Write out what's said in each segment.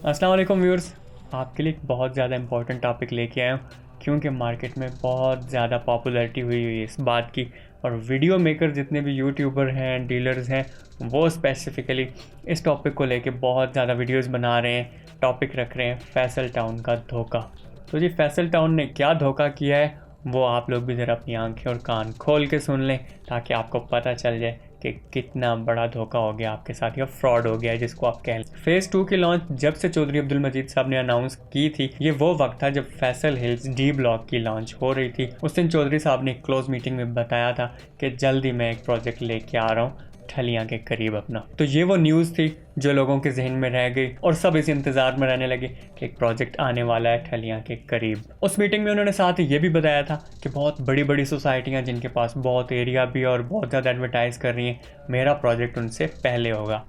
अस्सलाम वालेकुम व्यूअर्स। आपके लिए एक बहुत ज़्यादा इंपॉर्टेंट टॉपिक लेके आया हूँ क्योंकि मार्केट में बहुत ज़्यादा पॉपुलैरिटी हुई हुई है इस बात की। और वीडियो मेकर जितने भी यूट्यूबर हैं, डीलर्स हैं, वो स्पेसिफ़िकली इस टॉपिक को लेके बहुत ज़्यादा वीडियोस बना रहे हैं। टॉपिक रख रहे हैं फैसल टाउन का धोखा। तो जी फैसल टाउन ने क्या धोखा किया है वो आप लोग भी ज़रा अपनी आंखें और कान खोल के सुन लें ताकि आपको पता चल जाए कि कितना बड़ा धोखा हो गया आपके साथ या फ्रॉड हो गया है जिसको आप कह लें। फेज़ 2 की लॉन्च जब से चौधरी अब्दुल मजीद साहब ने अनाउंस की थी, ये वो वक्त था जब फैसल हिल्स डी ब्लॉक की लॉन्च हो रही थी। उस दिन चौधरी साहब ने क्लोज मीटिंग में बताया था कि जल्दी मैं एक प्रोजेक्ट लेके आ रहा हूँ ठलियाँ के करीब अपना। तो ये वो न्यूज़ थी जो लोगों के जहन में रह गई और सब इस इंतज़ार में रहने लगे कि एक प्रोजेक्ट आने वाला है ठलियाँ के करीब। उस मीटिंग में उन्होंने साथ ही ये भी बताया था कि बहुत बड़ी बड़ी सोसाइटियाँ जिनके पास बहुत एरिया भी और बहुत ज़्यादा एडवर्टाइज़ कर रही हैं, मेरा प्रोजेक्ट उनसे पहले होगा।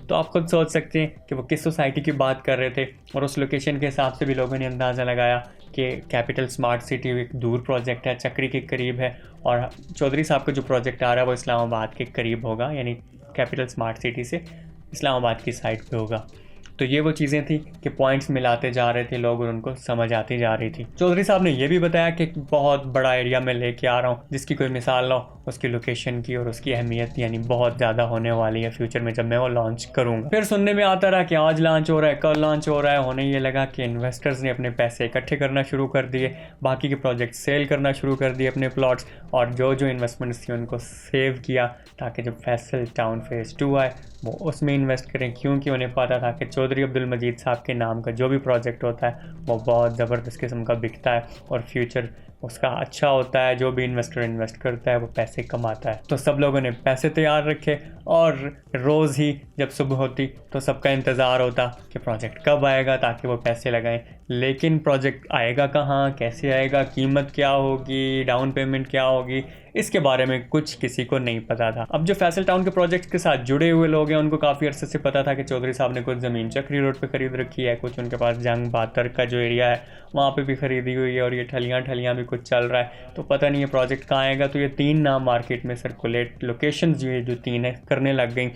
तो आप खुद सोच सकते हैं कि वो किस सोसाइटी की बात कर रहे थे और उस लोकेशन के हिसाब से भी लोगों ने अंदाज़ा लगाया कि कैपिटल स्मार्ट सिटी एक दूर प्रोजेक्ट है, चक्री के करीब है और चौधरी साहब का जो प्रोजेक्ट आ रहा है वो इस्लामाबाद के करीब होगा, यानी कैपिटल स्मार्ट सिटी से इस्लामाबाद की साइड पे होगा। तो ये वो चीज़ें थी कि पॉइंट्स मिलाते जा रहे थे लोग और उनको समझ आती जा रही थी। चौधरी साहब ने ये भी बताया कि बहुत बड़ा एरिया में लेके आ रहा हूँ जिसकी कोई मिसाल ना हो, उसकी लोकेशन की और उसकी अहमियत यानी बहुत ज़्यादा होने वाली है फ्यूचर में जब मैं वो लॉन्च करूँगा। फिर सुनने में आता रहा कि आज लॉन्च हो रहा है, कल लॉन्च हो रहा है। होने ये लगा कि इन्वेस्टर्स ने अपने पैसे इकट्ठे करना शुरू कर दिए, बाकी के प्रोजेक्ट सेल करना शुरू कर दिए अपने प्लॉट्स, और जो जो इन्वेस्टमेंट्स थी उनको सेव किया ताकि जब फैसल टाउन फेज़ 2 आए वो उसमें इन्वेस्ट करें, क्योंकि उन्हें पता था कि चौधरी अब्दुल मजीद साहब के नाम का जो भी प्रोजेक्ट होता है वो बहुत ज़बरदस्त किस्म का बिकता है और फ्यूचर उसका अच्छा होता है। जो भी इन्वेस्टर इन्वेस्ट करता है वो पैसे कमाता है। तो सब लोगों ने पैसे तैयार रखे और रोज़ ही जब सुबह होती तो सबका इंतज़ार होता कि प्रोजेक्ट कब आएगा ताकि वो पैसे लगाएं। लेकिन प्रोजेक्ट आएगा कहाँ, कैसे आएगा, कीमत क्या होगी, डाउन पेमेंट क्या होगी, इसके बारे में कुछ किसी को नहीं पता था। अब जो फैसल टाउन के प्रोजेक्ट के साथ जुड़े हुए लोग हैं उनको काफ़ी अरसे से पता था कि चौधरी साहब ने कुछ ज़मीन चक्री रोड पे खरीद रखी है, कुछ उनके पास जंग बातर का जो एरिया है वहाँ पे भी खरीदी हुई है और ये ठलियाँ भी कुछ चल रहा है। तो पता नहीं ये प्रोजेक्ट कहाँ आएगा। तो ये 3 नाम मार्केट में सर्कुलेट, लोकेशन जो 3 है करने लग गई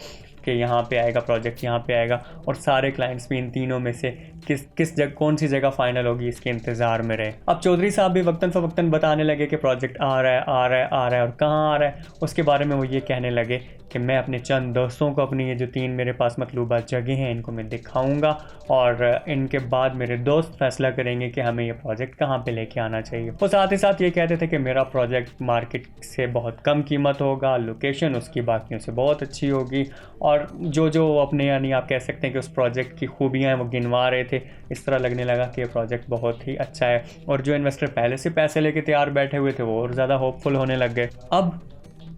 कि यहाँ पे आएगा प्रोजेक्ट, यहाँ पे आएगा, और सारे क्लाइंट्स भी इन तीनों में से किस जगह कौन सी जगह फाइनल होगी इसके इंतज़ार में रहे। अब चौधरी साहब भी वक्तन फ़वक्तन बताने लगे कि प्रोजेक्ट आ रहा है आ रहा है आ रहा है और कहाँ आ रहा है। उसके बारे में वो ये कहने लगे कि मैं अपने चंद दोस्तों को अपनी ये जो 3 मेरे पास मतलूबा जगह हैं इनको मैं दिखाऊंगा और इनके बाद मेरे दोस्त फैसला करेंगे कि हमें ये प्रोजेक्ट कहाँ पे लेके आना चाहिए। वो साथ ही साथ ये कहते थे कि मेरा प्रोजेक्ट मार्केट से बहुत कम कीमत होगा, लोकेशन उसकी बाकियों से बहुत अच्छी होगी, और जो जो अपने यानी आप कह सकते हैं कि उस प्रोजेक्ट की खूबियाँ हैं वो गिनवा रहे थे। इस तरह लगने लगा कि ये प्रोजेक्ट बहुत ही अच्छा है और जो इन्वेस्टर पहले से पैसे लेके तैयार बैठे हुए थे वो और ज़्यादा होपफुल होने लग गए। अब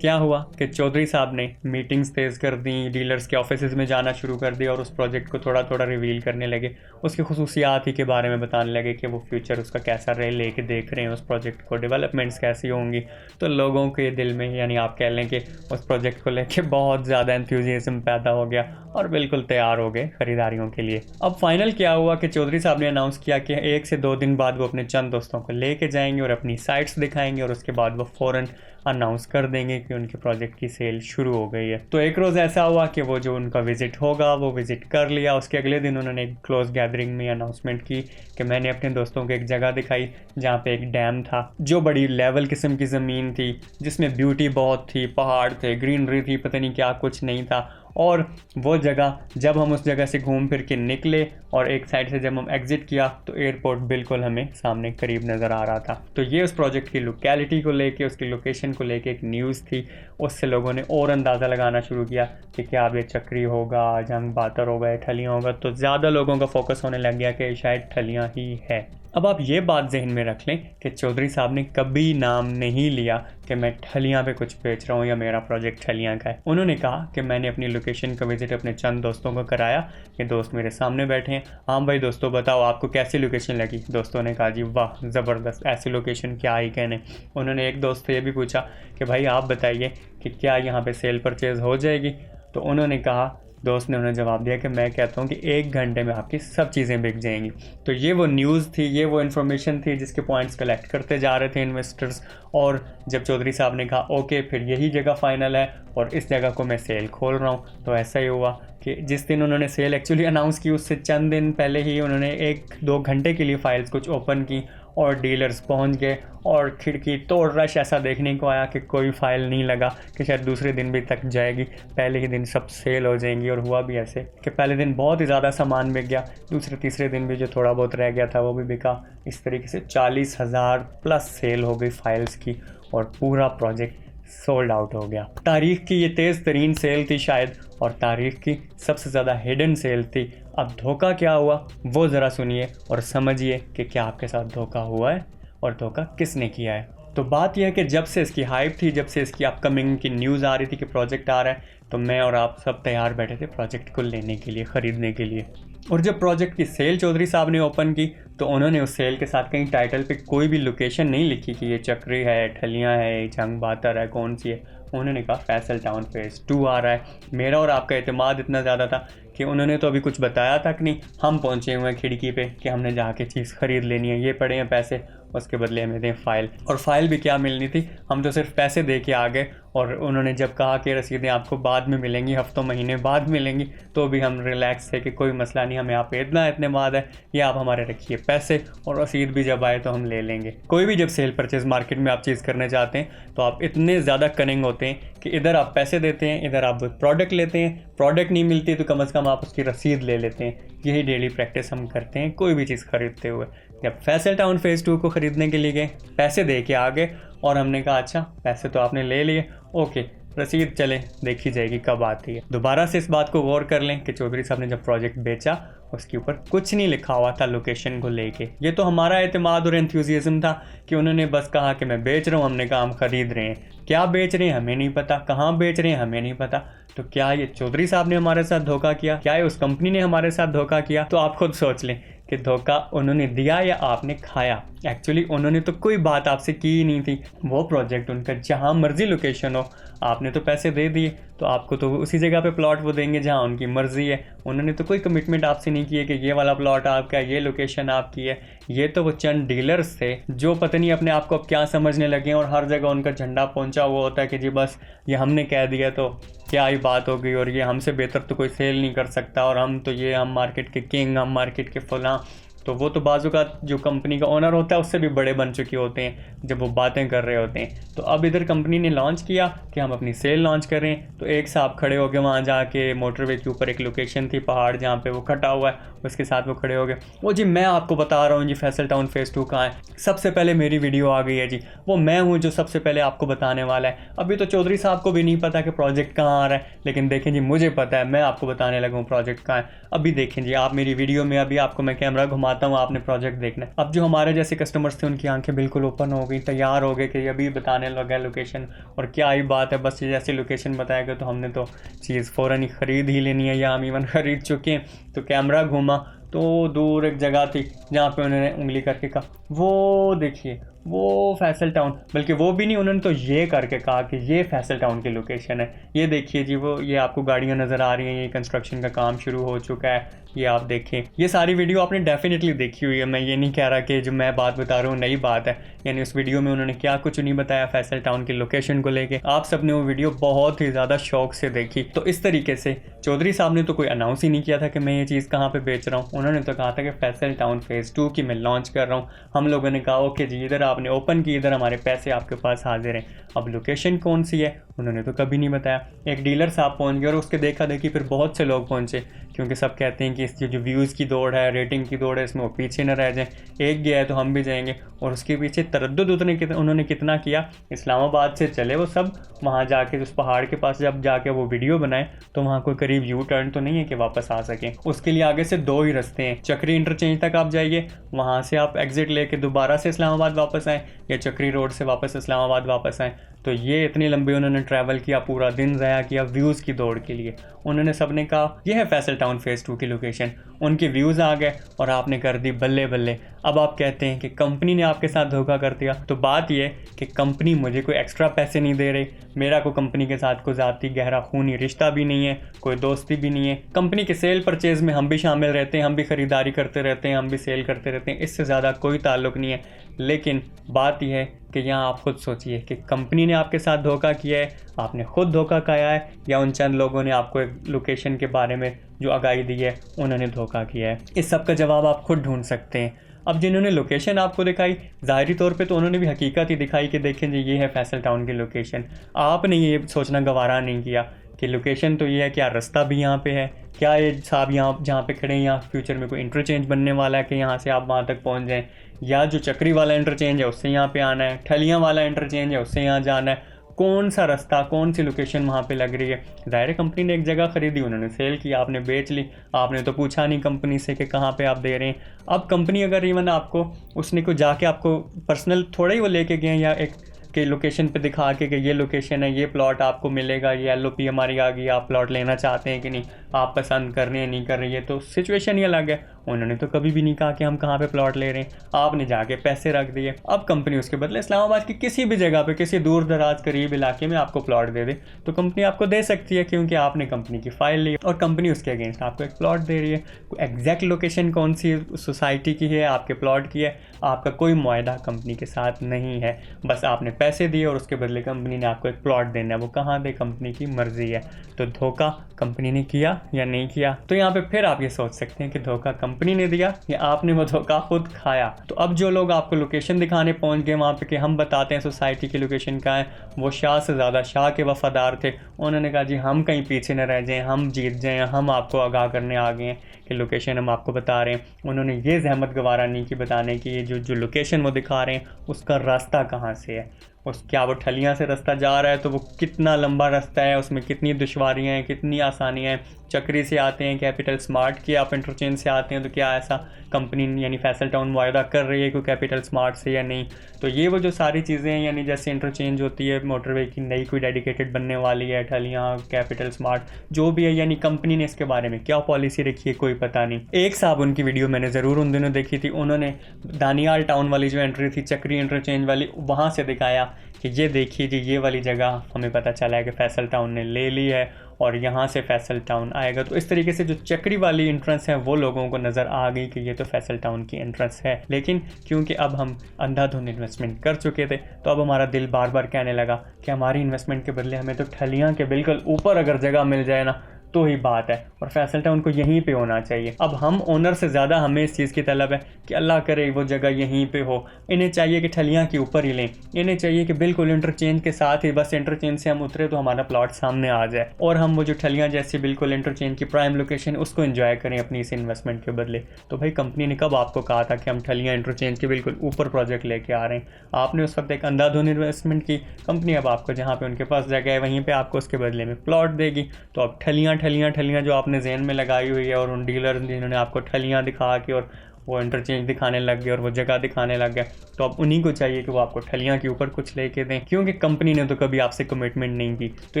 क्या हुआ कि चौधरी साहब ने मीटिंग्स तेज़ कर दी, डीलर्स के ऑफिस में जाना शुरू कर दिया और उस प्रोजेक्ट को थोड़ा थोड़ा रिवील करने लगे, उसकी खसूसियात ही के बारे में बताने लगे कि वो फ्यूचर उसका कैसा रहे, लेके देख रहे हैं उस प्रोजेक्ट को, डेवलपमेंट्स कैसी होंगी। तो लोगों के दिल में यानी आप कह लें कि उस प्रोजेक्ट को लेके बहुत ज़्यादा एंथुजियाज्म पैदा हो गया और बिल्कुल तैयार हो गए ख़रीदारियों के लिए। अब फाइनल क्या हुआ कि चौधरी साहब ने अनाउंस किया कि 1 से 2 दिन बाद वो अपने चंद दोस्तों को लेके जाएंगे और अपनी साइट्स दिखाएंगे और उसके बाद वो फ़ौरन अनाउंस कर देंगे कि उनके प्रोजेक्ट की सेल शुरू हो गई है। तो एक रोज़ ऐसा हुआ कि वो जो उनका विज़िट होगा वो विज़िट कर लिया। उसके अगले दिन उन्होंने एक क्लोज गैदरिंग में अनाउंसमेंट की कि मैंने अपने दोस्तों को एक जगह दिखाई जहाँ पे एक डैम था, जो बड़ी लेवल किस्म की ज़मीन थी, जिसमें ब्यूटी बहुत थी, पहाड़ थे, ग्रीनरी थी, पता नहीं क्या कुछ नहीं था। और वो जगह जब हम उस जगह से घूम फिर के निकले और एक साइड से जब हम एग्ज़िट किया तो एयरपोर्ट बिल्कुल हमें सामने करीब नज़र आ रहा था। तो ये उस प्रोजेक्ट की लोकेलिटी को लेके, उसकी लोकेशन को लेके एक न्यूज़ थी। उससे लोगों ने और अंदाज़ा लगाना शुरू किया कि क्या अब ये चक्री होगा, जंग बातर होगा, ठलियाँ होगा। तो ज़्यादा लोगों का फोकस होने लग गया कि शायद ठलियाँ ही है। अब आप ये बात जहन में रख लें कि चौधरी साहब ने कभी नाम नहीं लिया कि मैं ठलियाँ पे कुछ बेच रहा हूँ या मेरा प्रोजेक्ट ठलियाँ का है। उन्होंने कहा कि मैंने अपनी लोकेशन का विज़िट अपने चंद दोस्तों को कराया। ये दोस्त मेरे सामने बैठे हैं। हाँ भाई दोस्तों बताओ आपको कैसी लोकेशन लगी। दोस्तों ने कहा जी वाह ज़बरदस्त, ऐसी लोकेशन क्या ही कहने। उन्होंने एक दोस्त से ये भी पूछा कि भाई आप बताइए कि क्या यहाँ पर सेल परचेज़ हो जाएगी। तो उन्होंने कहा दोस्त ने उन्हें जवाब दिया कि मैं कहता हूँ कि 1 घंटे में आपकी सब चीज़ें बिक जाएंगी। तो ये वो न्यूज़ थी, ये वो इन्फॉर्मेशन थी जिसके पॉइंट्स कलेक्ट करते जा रहे थे इन्वेस्टर्स। और जब चौधरी साहब ने कहा ओके फिर यही जगह फाइनल है और इस जगह को मैं सेल खोल रहा हूँ, तो ऐसा ही हुआ कि जिस दिन उन्होंने सेल एक्चुअली अनाउंस की उससे चंद दिन पहले ही उन्होंने 1-2 घंटे के लिए फाइल्स कुछ ओपन की और डीलर्स पहुंच गए और खिड़की तोड़ रश ऐसा देखने को आया कि कोई फाइल नहीं लगा कि शायद दूसरे दिन भी तक जाएगी, पहले ही दिन सब सेल हो जाएंगी। और हुआ भी ऐसे कि पहले दिन बहुत ही ज़्यादा सामान बिक गया, दूसरे तीसरे दिन भी जो थोड़ा बहुत रह गया था वो भी बिका। इस तरीके से 40,000 प्लस सेल हो गई फाइल्स की और पूरा प्रोजेक्ट सोल्ड आउट हो गया। तारीख की ये तेज़ तरीन सेल थी शायद, और तारीख की सबसे ज़्यादा हिडन सेल थी। अब धोखा क्या हुआ वो ज़रा सुनिए और समझिए कि क्या आपके साथ धोखा हुआ है और धोखा किसने किया है। तो बात यह है कि जब से इसकी हाइप थी, जब से इसकी अपकमिंग की न्यूज़ आ रही थी कि प्रोजेक्ट आ रहा है, तो मैं और आप सब तैयार बैठे थे प्रोजेक्ट को लेने के लिए, ख़रीदने के लिए। और जब प्रोजेक्ट की सेल चौधरी साहब ने ओपन की तो उन्होंने उस सेल के साथ कहीं टाइटल पे कोई भी लोकेशन नहीं लिखी कि ये चक्री है, ठलियाँ है, जंग बातर है, कौन सी है। उन्होंने कहा फैसल टाउन फेज़ 2 आ रहा है। मेरा और आपका एतमाद इतना ज़्यादा था कि उन्होंने तो अभी कुछ बताया तक नहीं, हम पहुँचे हुए हैं खिड़की पे कि हमने जाके चीज़ ख़रीद लेनी है, ये पड़े हैं पैसे, उसके बदले हमें दें फ़ाइल। और फ़ाइल भी क्या मिलनी थी, हम तो सिर्फ पैसे दे के आ गए। और उन्होंने जब कहा कि रसीदें आपको बाद में मिलेंगी, हफ्तों महीने बाद मिलेंगी, तो भी हम रिलैक्स थे कि कोई मसला नहीं, हमें आप इतने बाद है, ये आप हमारे रखिए पैसे, और रसीद भी जब आए तो हम ले लेंगे। कोई भी जब सेल परचेज़ मार्केट में आप चीज़ करने जाते हैं तो आप इतने ज़्यादा कनिंग होते हैं कि इधर आप पैसे देते हैं, इधर आप प्रोडक्ट लेते हैं, प्रोडक्ट नहीं मिलती तो कम से कम आप उसकी रसीद ले लेते हैं। यही डेली प्रैक्टिस हम करते हैं कोई भी चीज़ खरीदते हुए। जब फैसल टाउन फेज़ 2 को ख़रीदने के लिए गए, पैसे दे के आ गए और हमने कहा अच्छा पैसे तो आपने ले लिए, ओके रसीद चले देखी जाएगी कब आती है। दोबारा से इस बात को गौर कर लें कि चौधरी साहब ने जब प्रोजेक्ट बेचा उसके ऊपर कुछ नहीं लिखा हुआ था लोकेशन को लेके। ये तो हमारा एतमाद और एंथुसियाज्म था कि उन्होंने बस कहा कि मैं बेच रहा हूँ, हमने कहा हम ख़रीद रहे हैं। क्या बेच रहे हैं हमें नहीं पता, कहाँ बेच रहे हैं हमें नहीं पता। तो क्या ये चौधरी साहब ने हमारे साथ धोखा किया, क्या ये उस कंपनी ने हमारे साथ धोखा किया? तो आप खुद सोच लें कि धोखा उन्होंने दिया या आपने खाया। एक्चुअली उन्होंने तो कोई बात आपसे की ही नहीं थी, वो प्रोजेक्ट उनका जहाँ मर्जी लोकेशन हो, आपने तो पैसे दे दिए तो आपको तो उसी जगह पे प्लॉट वो देंगे जहाँ उनकी मर्जी है। उन्होंने तो कोई कमिटमेंट आपसे नहीं की है कि ये वाला प्लॉट आपका, ये लोकेशन आपकी है। ये तो वो चंद डीलर्स थे जो पता नहीं अपने आप को अब क्या समझने लगे हैं और हर जगह उनका झंडा पहुंचा हुआ होता है कि जी बस ये हमने कह दिया तो क्या ही बात हो गई, और ये हमसे बेहतर तो कोई सेल नहीं कर सकता, और हम तो ये हम मार्केट के किंग, हम मार्केट के फलां। तो वो तो बाजू का जो कंपनी का ओनर होता है उससे भी बड़े बन चुके होते हैं जब वो बातें कर रहे होते हैं। तो अब इधर कंपनी ने लॉन्च किया कि हम अपनी सेल लॉन्च कर रहे हैं, तो एक साहब खड़े हो गए वहाँ जाके, मोटरवे के ऊपर एक लोकेशन थी पहाड़ जहाँ पे वो खटा हुआ है, उसके साथ वो खड़े हो गए, वो जी मैं आपको बता रहा हूँ जी फैसल टाउन फेज़ 2 कहाँ है, सबसे पहले मेरी वीडियो आ गई है जी, वो मैं हूँ जो सबसे पहले आपको बताने वाला है। अभी तो चौधरी साहब को भी नहीं पता कि प्रोजेक्ट कहाँ आ रहा है, लेकिन देखें जी मुझे पता है, मैं आपको बताने लगा हूँ प्रोजेक्ट कहाँ है। अभी देखें जी आप मेरी वीडियो में, अभी आपको मैं कैमरा घुमाता हूँ, आपने प्रोजेक्ट देखना है। अब जो हमारे जैसे कस्टमर्स थे उनकी आंखें बिल्कुल ओपन हो गई, तैयार हो गए कि अभी बताने लगा लोकेशन, और क्या ही बात है, बस जैसे लोकेशन बताएगा तो हमने तो चीज़ फ़ौरन ही ख़रीद ही लेनी है, या हम इवन ख़रीद चुके हैं। तो कैमरा घूमा तो दूर एक जगह थी जहाँ पे उन्होंने उंगली करके कहा वो देखिए वो फैसल टाउन, बल्कि वो भी नहीं, उन्होंने तो ये करके कहा कि ये फैसल टाउन की लोकेशन है, ये देखिए जी वो ये आपको गाड़ियाँ नज़र आ रही हैं, ये कंस्ट्रक्शन का काम शुरू हो चुका है, ये आप देखें। ये सारी वीडियो आपने डेफिनेटली देखी हुई है, मैं ये नहीं कह रहा कि जो मैं बात बता रहा हूँ नई बात है। यानी उस वीडियो में उन्होंने क्या कुछ नहीं बताया फैसल टाउन की लोकेशन को लेके, आप सब ने वो वीडियो बहुत ही ज़्यादा शौक से देखी। तो इस तरीके से चौधरी साहब ने तो कोई अनाउंस ही नहीं किया था कि मैं ये चीज़ कहाँ पे बेच रहा हूँ, उन्होंने तो कहा था कि फैसल टाउन फेज़ 2 की मैं लॉन्च कर रहा हूँ। हम लोगों ने कहा ओके जी इधर आपने ओपन की, इधर हमारे पैसे आपके पास हाजिर हैं। अब लोकेशन कौन सी है उन्होंने तो कभी नहीं बताया। एक डीलर साहब पहुँच गए और उसके देखा देखी फिर बहुत से लोग पहुँचे, क्योंकि सब कहते हैं कि इसकी जो व्यूज़ की दौड़ है, रेटिंग की दौड़ है, इसमें वो पीछे न रह जाएं, एक गया है तो हम भी जाएंगे। और उसके पीछे तरद्दुद उन्होंने कितना किया, इस्लामाबाद से चले वो सब वहाँ जाके उस पहाड़ के पास जब जाके वो वीडियो बनाए तो वहाँ कोई करीब यू टर्न तो नहीं है कि वापस आ सकें। उसके लिए आगे से 2 ही रास्ते हैं, चक्री इंटरचेंज तक आप जाइए, वहाँ से आप एग्जिट लेके दोबारा से इस्लामाबाद वापस आएँ, या चक्री रोड से वापस इस्लामाबाद वापस आएँ। तो ये इतनी लंबी उन्होंने ट्रैवल किया, पूरा दिन ज़ाया किया व्यूज़ की दौड़ के लिए। उन्होंने सबने कहा ये है फैसल टाउन फेज़ 2 की लोकेशन, उनके व्यूज़ आ गए और आपने कर दी बल्ले बल्ले। अब आप कहते हैं कि कंपनी ने आपके साथ धोखा कर दिया। तो बात यह कि कंपनी मुझे कोई एक्स्ट्रा पैसे नहीं दे रही, मेरा कोई कंपनी के साथ कोई ज़ाती गहरा खूनी रिश्ता भी नहीं है, कोई दोस्ती भी नहीं है। कंपनी के सेल परचेज़ में हम भी शामिल रहते हैं, हम भी ख़रीदारी करते रहते हैं, हम भी सेल करते रहते हैं, इससे ज़्यादा कोई ताल्लुक़ नहीं है। लेकिन बात यह है कि यहाँ आप खुद सोचिए कि कंपनी ने आपके साथ धोखा किया है, आपने खुद धोखा खाया है, या उन चंद लोगों ने आपको एक लोकेशन के बारे में जो आगाही दी है उन्होंने धोखा किया है। इस सब का जवाब आप खुद ढूंढ सकते हैं। अब जिन्होंने लोकेशन आपको दिखाई, ज़ाहिरी तौर पे तो उन्होंने भी हकीकत ही दिखाई कि देखें जी ये है फैसल टाउन की लोकेशन। आपने ये सोचना गवारा नहीं किया कि लोकेशन तो ये है, क्या रास्ता भी यहाँ पे है, क्या ये साहब यहाँ जहाँ पे खड़े हैं यहाँ फ्यूचर में कोई इंटरचेंज बनने वाला है कि यहाँ से आप वहाँ तक पहुँच जाएं, या जो चक्री वाला इंटरचेंज है उससे यहाँ पे आना है, ठलियाँ वाला इंटरचेंज है उससे यहाँ जाना है, कौन सा रास्ता, कौन सी लोकेशन वहाँ पे लग रही है। ज़ाहिर कंपनी ने एक जगह ख़रीदी, उन्होंने सेल की, आपने बेच ली, आपने तो पूछा नहीं कंपनी से कि कहाँ पे आप दे रहे हैं। अब कंपनी अगर इवन आपको उसने को जाके आपको पर्सनल थोड़ा ही वो लेके गए या एक के लोकेशन पे दिखा के कि ये लोकेशन है, ये प्लॉट आपको मिलेगा, ये LOP हमारी आ गई, आप प्लॉट लेना चाहते हैं कि नहीं, आप पसंद कर रहे हैं नहीं कर रही है, तो सिचुएशन ही अलग है। उन्होंने तो कभी भी नहीं कहा कि हम कहाँ पे प्लॉट ले रहे हैं, आपने जाके पैसे रख दिए। अब कंपनी उसके बदले इस्लामाबाद की किसी भी जगह पे, किसी दूर दराज करीब इलाके में आपको प्लॉट दे दे तो कंपनी आपको दे सकती है, क्योंकि आपने कंपनी की फाइल ली और कंपनी उसके अगेंस्ट आपको एक प्लॉट दे रही है। एग्जैक्ट लोकेशन कौन सी सोसाइटी की है, आपके प्लॉट की है, आपका कोई मुआहदा कंपनी के साथ नहीं है, बस आपने पैसे दिए और उसके बदले कंपनी ने आपको एक प्लॉट देना है, वो कहाँ दे कंपनी की मर्जी है। तो धोखा कंपनी ने किया या नहीं किया, तो यहाँ पे फिर आप ये सोच सकते हैं कि धोखा कंपनी ने दिया या आपने वो धोखा खुद खाया। तो अब जो लोग आपको लोकेशन दिखाने पहुंच गए वहाँ पे कि हम बताते हैं सोसाइटी की लोकेशन कहाँ है, वो शाह से ज़्यादा शाह के वफादार थे। उन्होंने कहा जी हम कहीं पीछे न रह जाएं, हम जीत जाएं, हम आपको आगाह करने आ गए हैं कि लोकेशन हम आपको बता रहे हैं। उन्होंने ये जहमत गवारा नहीं की बताने की ये जो लोकेशन वो दिखा रहे हैं उसका रास्ता कहाँ से है, क्या वो ठलियाँ से रास्ता जा रहा है तो वो कितना लंबा रास्ता है, उसमें कितनी दुश्वारियाँ हैं, कितनी आसानियाँ हैं। चक्री से आते हैं, कैपिटल स्मार्ट के आप इंटरचेंज से आते हैं, तो क्या ऐसा कंपनी यानी फैसल टाउन वायदा कर रही है कि कैपिटल स्मार्ट से या नहीं। तो ये वो जो सारी चीज़ें हैं, यानी जैसे इंटरचेंज होती है, मोटरवे की नई कोई डेडिकेटेड बनने वाली है, ठलियाँ, कैपिटल स्मार्ट जो भी है, यानी कंपनी ने इसके बारे में क्या पॉलिसी रखी है कोई पता नहीं। एक साहब उनकी वीडियो मैंने ज़रूर उन दिनों देखी थी, उन्होंने दानियाल टाउन वाली जो एंट्री थी चक्री इंटरचेंज वाली, वहाँ से दिखाया कि ये देखिए जी ये वाली जगह हमें पता चला है कि फैसल टाउन ने ले ली है और यहाँ से फैसल टाउन आएगा। तो इस तरीके से जो चक्री वाली एंट्रेंस है वो लोगों को नज़र आ गई कि ये तो फैसल टाउन की एंट्रेंस है। लेकिन क्योंकि अब हम अंधाधुंध इन्वेस्टमेंट कर चुके थे तो अब हमारा दिल बार बार कहने लगा कि हमारी इन्वेस्टमेंट के बदले हमें तो ठलियाँ के बिल्कुल ऊपर अगर जगह मिल जाए ना तो ही बात है, और फैसल टाउन को यहीं पे होना चाहिए। अब हम ओनर से ज़्यादा हमें इस चीज़ की तलब है कि अल्लाह करे वो जगह यहीं पे हो। इन्हें चाहिए कि ठलियाँ के ऊपर ही लें, इन्हें चाहिए कि बिल्कुल इंटरचेंज के साथ ही, बस इंटरचेंज से हम उतरे तो हमारा प्लॉट सामने आ जाए और हम वो जो ठलियाँ जैसी बिल्कुल इंटरचेंज की प्राइम लोकेशन उसको एंजॉय करें अपनी इस इन्वेस्टमेंट के बदले। तो भाई कंपनी ने कब आपको कहा था कि हम ठलियाँ इंटरचेंज के बिल्कुल ऊपर प्रोजेक्ट लेके आ रहे हैं। आपने उस वक्त एक अंधाधुंध इन्वेस्टमेंट की। कंपनी अब आपको जहाँ पे उनके पास जगह है वहीं पर आपको उसके बदले में प्लॉट देगी। तो अब ठलियाँ जो आपने जहन में लगाई हुई है और उन डीलर जिन्होंने आपको ठलियाँ दिखा के और वो इंटरचेंज दिखाने लग गए और वो जगह दिखाने लग गए, तो अब उन्हीं को चाहिए कि वो आपको ठलियाँ के ऊपर कुछ लेके दें, क्योंकि कंपनी ने तो कभी आपसे कमिटमेंट नहीं की। तो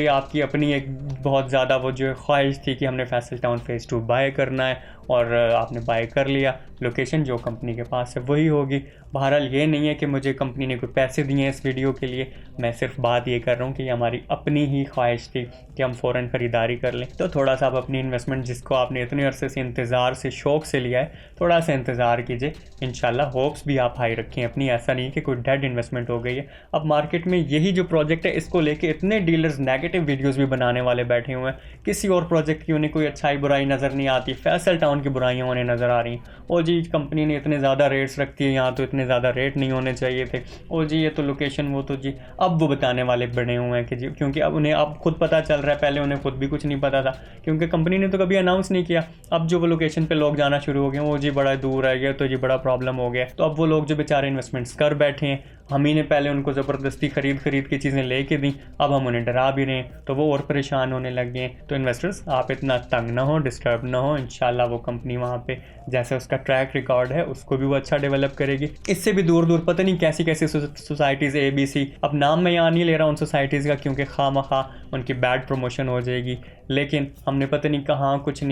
ये आपकी अपनी एक बहुत ज़्यादा वो जो ख्वाहिश थी कि हमने फैसल टाउन फेज़ 2 बाय करना है और आपने बाय कर लिया। लोकेशन जो कंपनी के पास है वही होगी। बहरहाल ये नहीं है कि मुझे कंपनी ने कोई पैसे दिए हैं इस वीडियो के लिए, मैं सिर्फ बात ये कर रहा हूँ कि हमारी अपनी ही ख्वाहिश थी कि हम फ़ौरन ख़रीदारी कर लें। तो थोड़ा सा आप अपनी इन्वेस्टमेंट जिसको आपने इतने अरसे से इंतज़ार से शौक़ से लिया है, थोड़ा सा इंतज़ार कीजिए। इंशाल्लाह होप्स भी आप हाई रखें अपनी, ऐसा नहीं कि कोई डेड इन्वेस्टमेंट हो गई है। अब मार्केट में यही जो प्रोजेक्ट है इसको लेके इतने डीलर्स नेगेटिव वीडियोज़ भी बनाने वाले बैठे हुए हैं। किसी और प्रोजेक्ट की उन्हें कोई अच्छाई बुराई नज़र नहीं आती, फैसल टाउन की बुराइयाँ उन्हें नज़र आ रही हैं। ओ जी कंपनी ने इतने ज़्यादा रेट्स रखती है, यहाँ तो इतने ज़्यादा रेट नहीं होने चाहिए थे। ओ जी ये तो लोकेशन, वो तो जी अब वो बताने वाले बने हुए हैं कि जी, क्योंकि अब उन्हें अब खुद पता चल रहा है, पहले उन्हें खुद भी कुछ नहीं पता था क्योंकि कंपनी ने तो कभी अनाउंस नहीं किया। अब जो वो लोकेशन पे लोग जाना शुरू हो गए, वो जी बड़ा दूर है, ये तो जी बड़ा प्रॉब्लम हो गया। तो अब वो लोग जो बेचारे इन्वेस्टमेंट्स कर बैठे हैं हम ही ने पहले उनको ज़बरदस्ती खरीद के चीज़ें लेके दी, अब हम उन्हें डरा भी रहे हैं तो वो और परेशान होने लग गए हैं। तो इन्वेस्टर्स आप इतना तंग ना हो, डिस्टर्ब ना हो, इंशाल्लाह वो कंपनी वहाँ पे जैसे उसका ट्रैक रिकॉर्ड है उसको भी वो अच्छा डेवलप करेगी। इससे भी दूर दूर पता नहीं कैसी कैसी सोसाइटीज़ ABC, अब नाम मैं यहाँ नहीं ले रहा उन सोसाइटीज़ का क्योंकि खामखा उनकी बैड प्रमोशन हो जाएगी, लेकिन हमने पता नहीं कहाँ कुछ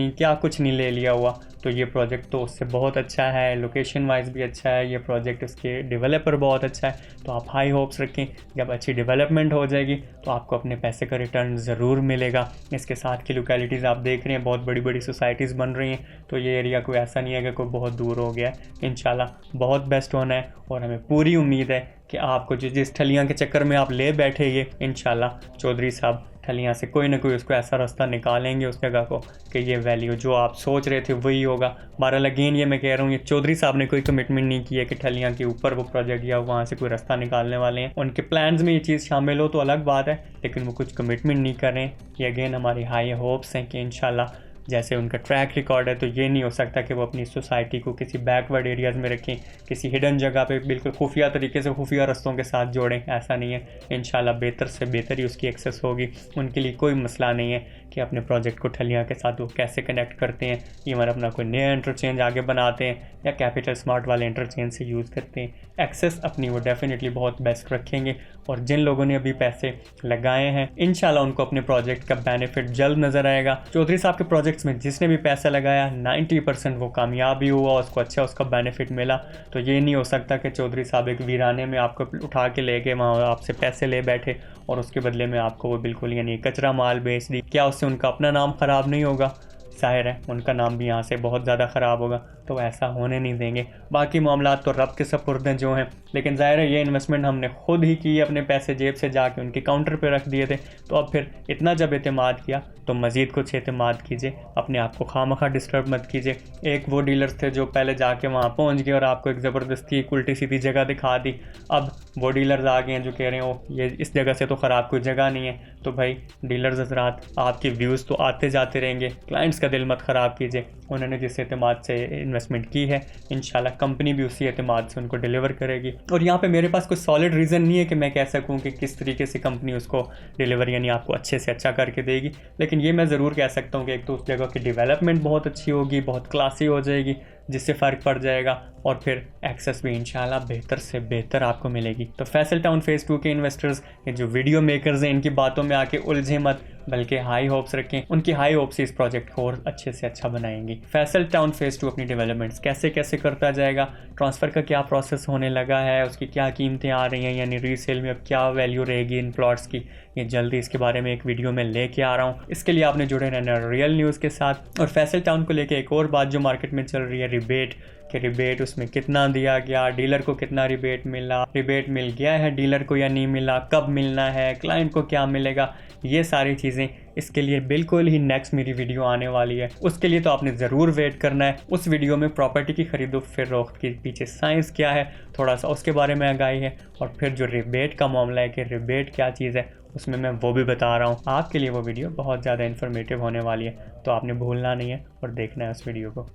नहीं ले लिया हुआ। तो ये प्रोजेक्ट तो उससे बहुत अच्छा है, लोकेशन वाइज भी अच्छा है, ये प्रोजेक्ट उसके डेवलपर बहुत अच्छा है। तो आप हाई होप्स रखें, जब अच्छी डेवलपमेंट हो जाएगी तो आपको अपने पैसे का रिटर्न ज़रूर मिलेगा। इसके साथ की लोकेलिटीज़ आप देख रहे हैं बहुत बड़ी बड़ी सोसाइटीज़ बन रही हैं, तो ये एरिया कोई ऐसा नहीं है कि कोई बहुत दूर हो गया है। इंशाल्लाह बहुत बेस्ट होना है और हमें पूरी उम्मीद है कि आपको जिस ठलियाँ के चक्कर में आप ले बैठे ये इंशाल्लाह चौधरी साहब ठलियाँ से कोई ना कोई उसको ऐसा रास्ता निकालेंगे उस जगह को कि ये वैल्यू जो आप सोच रहे थे वही होगा। बहरहाल अगेन ये मैं कह रहा हूँ, ये चौधरी साहब ने कोई कमिटमेंट नहीं किया कि ठलियाँ के ऊपर वो प्रोजेक्ट या वहाँ से कोई रास्ता निकालने वाले हैं। उनके प्लान्स में ये चीज़ शामिल हो तो अलग बात है, लेकिन वो कुछ कमिटमेंट नहीं कर रहे हैं। ये अगेन हमारी हाई होप्स हैं कि इंशाल्लाह जैसे उनका ट्रैक रिकॉर्ड है तो ये नहीं हो सकता कि वो अपनी सोसाइटी को किसी बैकवर्ड एरियाज़ में रखें, किसी हिडन जगह पे बिल्कुल खुफिया तरीके से खुफिया रस्तों के साथ जोड़ें, ऐसा नहीं है। इंशाल्लाह बेहतर से बेहतर ही उसकी एक्सेस होगी, उनके लिए कोई मसला नहीं है कि अपने प्रोजेक्ट को ठलियाँ के साथ वो कैसे कनेक्ट करते हैं, इवन अपना कोई नया इंटरचेंज आगे बनाते हैं या कैपिटल स्मार्ट वाले इंटरचेंज से यूज़ करते हैं। एक्सेस अपनी वो डेफिनेटली बहुत बेस्ट रखेंगे और जिन लोगों ने अभी पैसे लगाए हैं इंशाल्लाह उनको अपने प्रोजेक्ट का बेनिफिट जल्द नज़र आएगा। चौधरी साहब के प्रोजेक्ट्स में जिसने भी पैसा लगाया 90% वो कामयाब ही हुआ, उसको अच्छा उसका बेनिफिट मिला। तो ये नहीं हो सकता कि चौधरी साहब एक वीराने में आपको उठा के ले गए, वहाँ आपसे पैसे ले बैठे और उसके बदले में आपको वो बिल्कुल यानी कचरा माल बेच दी। क्या उससे उनका अपना नाम ख़राब नहीं होगा? जाहिर है उनका नाम भी यहाँ से बहुत ज़्यादा ख़राब होगा, तो ऐसा होने नहीं देंगे। बाकी मामला तो रब के सपुर्द हैं जो हैं, लेकिन ज़ाहिर है ये इन्वेस्टमेंट हमने खुद ही की, अपने पैसे जेब से जाके उनके काउंटर पे रख दिए थे। तो अब फिर इतना जब एतमाद किया तो मज़ीद कुछ एतमाद कीजिए, अपने आप को खामखा डिस्टर्ब मत कीजिए। एक वो डीलर्स थे जो पहले जाके वहाँ पहुँच गए और आपको एक ज़बरदस्ती उल्टी सीधी जगह दिखा दी, अब वो डीलर्स आ गए हैं जो कह रहे हो ये इस जगह से तो ख़राब कोई जगह नहीं है। तो भाई डीलर्स हज़रात आपके व्यूज़ तो आते जाते रहेंगे, क्लाइंट्स का दिल मत ख़राब कीजिए। उन्होंने जिस एतमाद से इन्वेस्टमेंट की है इंशाल्लाह कंपनी भी उसी एतमाद से उनको डिलीवर करेगी। और यहाँ पे मेरे पास कोई सॉलिड रीज़न नहीं है कि मैं कह सकूँ कि किस तरीके से कंपनी उसको डिलीवर यानी आपको अच्छे से अच्छा करके देगी, लेकिन ये मैं ज़रूर कह सकता हूँ कि एक तो उस जगह की डेवलपमेंट बहुत अच्छी होगी, बहुत क्लासी हो जाएगी, जिससे फ़र्क पड़ जाएगा और फिर एक्सेस भी इंशाल्लाह बेहतर से बेहतर आपको मिलेगी। तो फैसल टाउन फेज़ 2 के इन्वेस्टर्स, ये जो वीडियो मेकर्स हैं, इनकी बातों में आके उलझे मत, बल्कि हाई होप्स रखें। उनकी हाई होप्स इस प्रोजेक्ट को और अच्छे से अच्छा बनाएंगी। फैसल टाउन फेज़ 2 अपनी डेवलपमेंट्स कैसे कैसे करता जाएगा, ट्रांसफ़र का क्या प्रोसेस होने लगा है, उसकी क्या कीमतें आ रही हैं, यानी रीसेल में अब क्या वैल्यू रहेगी इन प्लॉट्स की, ये जल्दी इसके बारे में एक वीडियो में लेके आ रहा हूँ। इसके लिए आपने जुड़े रहना रियल न्यूज़ के साथ। और फैसल टाउन को लेके एक और बात जो मार्केट में चल रही है, रिबेट कि रिबेट उसमें कितना दिया गया, डीलर को कितना रिबेट मिला, रिबेट मिल गया है डीलर को या नहीं मिला, कब मिलना है, क्लाइंट को क्या मिलेगा, ये सारी चीज़ें इसके लिए बिल्कुल ही नेक्स्ट मेरी वीडियो आने वाली है। उसके लिए तो आपने ज़रूर वेट करना है। उस वीडियो में प्रॉपर्टी की खरीदो फरोख्त के पीछे साइंस क्या है, थोड़ा सा उसके बारे में आगाही है, और फिर जो रिबेट का मामला है कि रिबेट क्या चीज़ है उसमें मैं वो भी बता रहा हूँ। आपके लिए वो वीडियो बहुत ज़्यादा इन्फॉर्मेटिव होने वाली है, तो आपने भूलना नहीं है और देखना है उस वीडियो को।